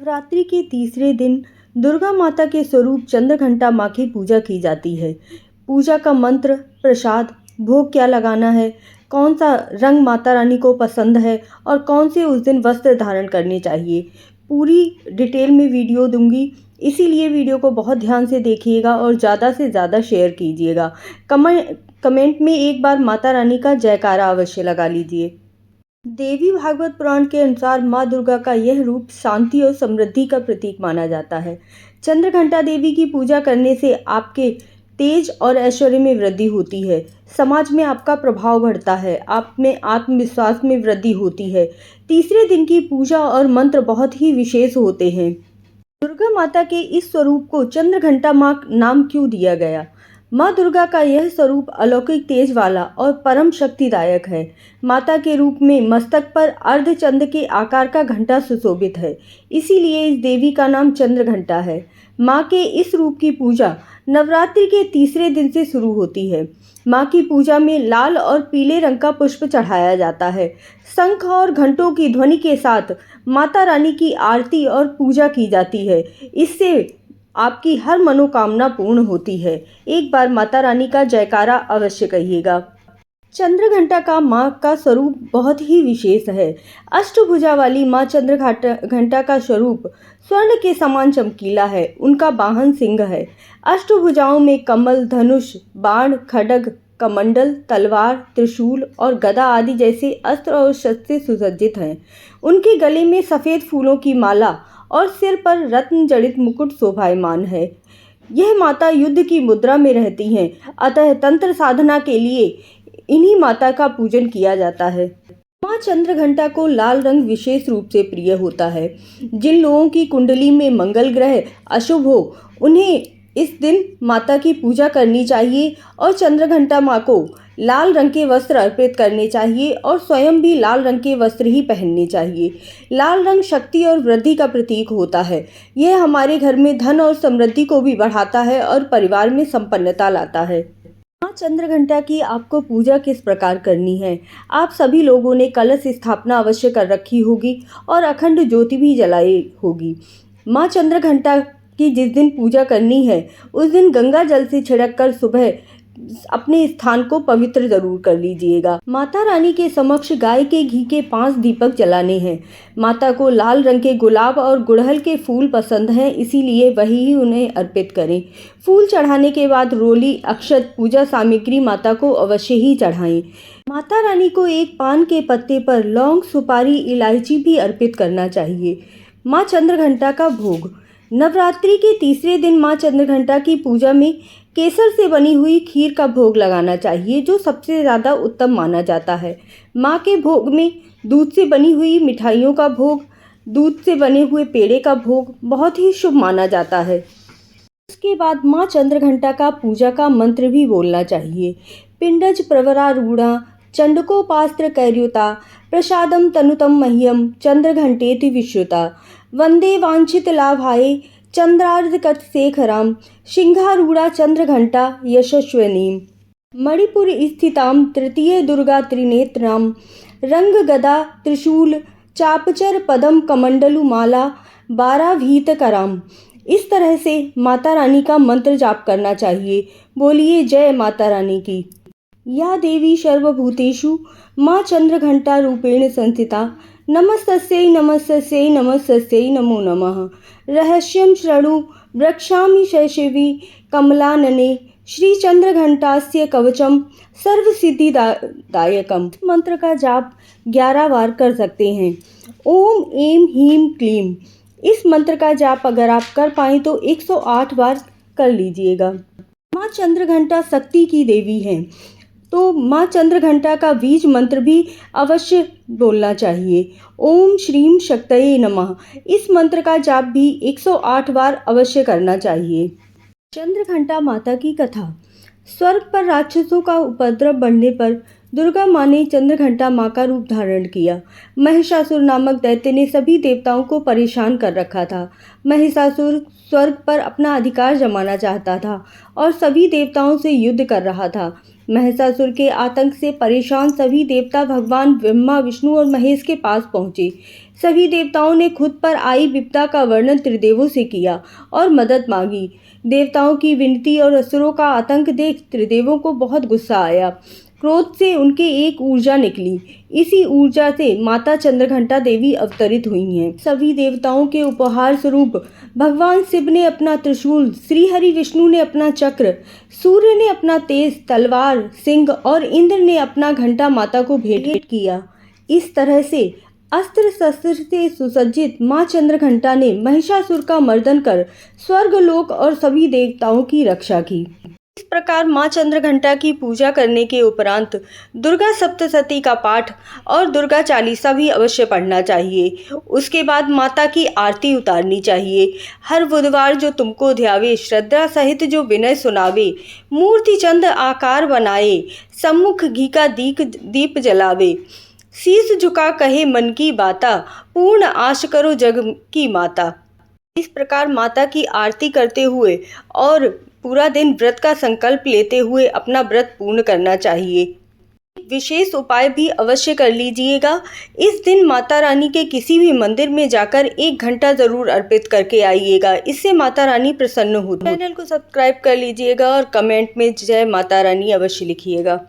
नवरात्रि के तीसरे दिन दुर्गा माता के स्वरूप चंद्रघंटा माँ की पूजा की जाती है। पूजा का मंत्र, प्रसाद, भोग क्या लगाना है, कौन सा रंग माता रानी को पसंद है और कौन से उस दिन वस्त्र धारण करने चाहिए, पूरी डिटेल में वीडियो दूंगी। इसीलिए वीडियो को बहुत ध्यान से देखिएगा और ज़्यादा से ज़्यादा शेयर कीजिएगा। कमेंट में एक बार माता रानी का जयकारा अवश्य लगा लीजिए। देवी भागवत पुराण के अनुसार माँ दुर्गा का यह रूप शांति और समृद्धि का प्रतीक माना जाता है। चंद्रघंटा देवी की पूजा करने से आपके तेज और ऐश्वर्य में वृद्धि होती है, समाज में आपका प्रभाव बढ़ता है, आप में आत्मविश्वास में वृद्धि होती है। तीसरे दिन की पूजा और मंत्र बहुत ही विशेष होते हैं। दुर्गा माता के इस स्वरूप को चंद्रघंटा माँ नाम क्यों दिया गया? माँ दुर्गा का यह स्वरूप अलौकिक तेज वाला और परम शक्तिदायक है। माता के रूप में मस्तक पर अर्धचंद्र के आकार का घंटा सुशोभित है, इसीलिए इस देवी का नाम चंद्रघंटा है। माँ के इस रूप की पूजा नवरात्रि के तीसरे दिन से शुरू होती है। माँ की पूजा में लाल और पीले रंग का पुष्प चढ़ाया जाता है। शंख और घंटों की ध्वनि के साथ माता रानी की आरती और पूजा की जाती है। इससे आपकी हर मनोकामना पूर्ण होती है। एक बार माता रानी का जयकारा अवश्य कहिएगा। चंद्रघंटा का माँ का स्वरूप बहुत ही विशेष है। अष्टभुजा वाली माँ चंद्रघंटा का स्वरूप स्वर्ण के समान चमकीला है। उनका वाहन सिंह है। अष्टभुजाओं में कमल, धनुष, बाण, खड्ग, कमंडल, तलवार, त्रिशूल और गदा आदि जैसे अस्त्र और शस्त्र से सुसज्जित हैं। उनके गले में सफ़ेद फूलों की माला और सिर पर रत्न जड़ित मुकुट शोभायमान है। यह माता युद्ध की मुद्रा में रहती हैं, अतः तंत्र साधना के लिए इन्हीं माता का पूजन किया जाता है। माँ चंद्रघंटा को लाल रंग विशेष रूप से प्रिय होता है। जिन लोगों की कुंडली में मंगल ग्रह अशुभ हो, उन्हें इस दिन माता की पूजा करनी चाहिए और चंद्रघंटा माँ को लाल रंग के वस्त्र अर्पित करने चाहिए और स्वयं भी लाल रंग के वस्त्र ही पहनने चाहिए। लाल रंग शक्ति और वृद्धि का प्रतीक होता है। यह हमारे घर में धन और समृद्धि को भी बढ़ाता है और परिवार में संपन्नता लाता है। माँ चंद्रघंटा की आपको पूजा किस प्रकार करनी है? आप सभी लोगों ने कलश स्थापना अवश्य कर रखी होगी और अखंड ज्योति भी जलाई होगी। माँ चंद्रघंटा की जिस दिन पूजा करनी है, उस दिन गंगा जल से छिड़क कर सुबह अपने स्थान को पवित्र जरूर कर लीजिएगा। माता रानी के समक्ष गाय के घी के 5 दीपक जलाने हैं। माता को लाल रंग के गुलाब और गुड़हल के फूल पसंद हैं, इसीलिए वही ही उन्हें अर्पित करें। फूल चढ़ाने के बाद रोली, अक्षत, पूजा सामग्री माता को अवश्य ही चढ़ाएं। माता रानी को एक पान के पत्ते पर लौंग, सुपारी, इलायची भी अर्पित करना चाहिए। माँ चंद्रघंटा का भोग। नवरात्रि के तीसरे दिन माँ चंद्रघंटा की पूजा में केसर से बनी हुई खीर का भोग लगाना चाहिए, जो सबसे ज़्यादा उत्तम माना जाता है। माँ के भोग में दूध से बनी हुई मिठाइयों का भोग, दूध से बने हुए पेड़े का भोग बहुत ही शुभ माना जाता है। उसके बाद माँ चंद्रघंटा का पूजा का मंत्र भी बोलना चाहिए। पिंडज प्रवरारूढ़ा चंडकोपास्त्र कैर्युता प्रसादम तनुतम मह्यम चंद्रघंटेति विश्रुता वंदे वांछित लाभाय चंद्रार्धकट शेखराम सिंहारूढ़ा चंद्रघंटा यशस्विनीम। मणिपुर स्थिताम तृतीय दुर्गा त्रिनेत्राम रंग गदा त्रिशूल चापचर पदम कमंडलु माला 12 भीत कराम। इस तरह से माता रानी का मंत्र जाप करना चाहिए। बोलिए जय माता रानी की। या देवी सर्वभूतेषु माँ चंद्रघंटा रूपेण संस्थिता नमस्तस्यै नमस्तस्यै नमस्तस्यै नमो नमः। रहस्यं शृणु वक्ष्यामि शैशवी कमलानने श्री चंद्रघंटास्य कवचम सर्वसिद्धिदायकम। मंत्र का जाप 11 बार कर सकते हैं। ओम ऐं ह्रीं क्लीं। इस मंत्र का जाप अगर आप कर पाएँ तो 108 बार कर लीजिएगा। माँ चंद्रघंटा शक्ति की देवी हैं, तो माँ चंद्रघंटा का बीज मंत्र भी अवश्य बोलना चाहिए। ओम श्रीम शक्तये नमः। इस मंत्र का जाप भी 108 बार अवश्य करना चाहिए। चंद्रघंटा माता की कथा। स्वर्ग पर राक्षसों का उपद्रव बढ़ने पर दुर्गा माँ ने चंद्रघंटा माँ का रूप धारण किया। महिषासुर नामक दैत्य ने सभी देवताओं को परेशान कर रखा था। महिषासुर स्वर्ग पर अपना अधिकार जमाना चाहता था और सभी देवताओं से युद्ध कर रहा था। महिषासुर के आतंक से परेशान सभी देवता भगवान ब्रह्मा, विष्णु और महेश के पास पहुँचे। सभी देवताओं ने खुद पर आई विपदा का वर्णन त्रिदेवों से किया और मदद मांगी। देवताओं की विनती और असुरों का आतंक देख त्रिदेवों को बहुत गुस्सा आया। क्रोध से उनके एक ऊर्जा निकली। इसी ऊर्जा से माता चंद्रघंटा देवी अवतरित हुई हैं। सभी देवताओं के उपहार स्वरूप भगवान शिव ने अपना त्रिशूल, श्री हरि विष्णु ने अपना चक्र, सूर्य ने अपना तेज तलवार सिंह और इंद्र ने अपना घंटा माता को भेंट किया। इस तरह से अस्त्र शस्त्र से सुसज्जित मां चंद्रघंटा ने महिषासुर का मर्दन कर स्वर्गलोक और सभी देवताओं की रक्षा की। इस प्रकार मां चंद्रघंटा की पूजा करने के उपरांत दुर्गा सप्तशती का पाठ और दुर्गा चालीसा भी अवश्य पढ़ना चाहिए। उसके बाद माता की आरती उतारनी चाहिए। हर बुधवार जो तुमको ध्यावे, श्रद्धा सहित जो विनय सुनावे, मूर्ति चंद आकार बनाए, सम्मुख घी का दीप जलावे, शीश झुका कहे मन की बाता, पूर्ण आश करो जग की माता। इस प्रकार माता की आरती करते हुए और पूरा दिन व्रत का संकल्प लेते हुए अपना व्रत पूर्ण करना चाहिए। विशेष उपाय भी अवश्य कर लीजिएगा। इस दिन माता रानी के किसी भी मंदिर में जाकर 1 घंटा जरूर अर्पित करके आइएगा। इससे माता रानी प्रसन्न होती है। चैनल को सब्सक्राइब कर लीजिएगा और कमेंट में जय माता रानी अवश्य लिखिएगा।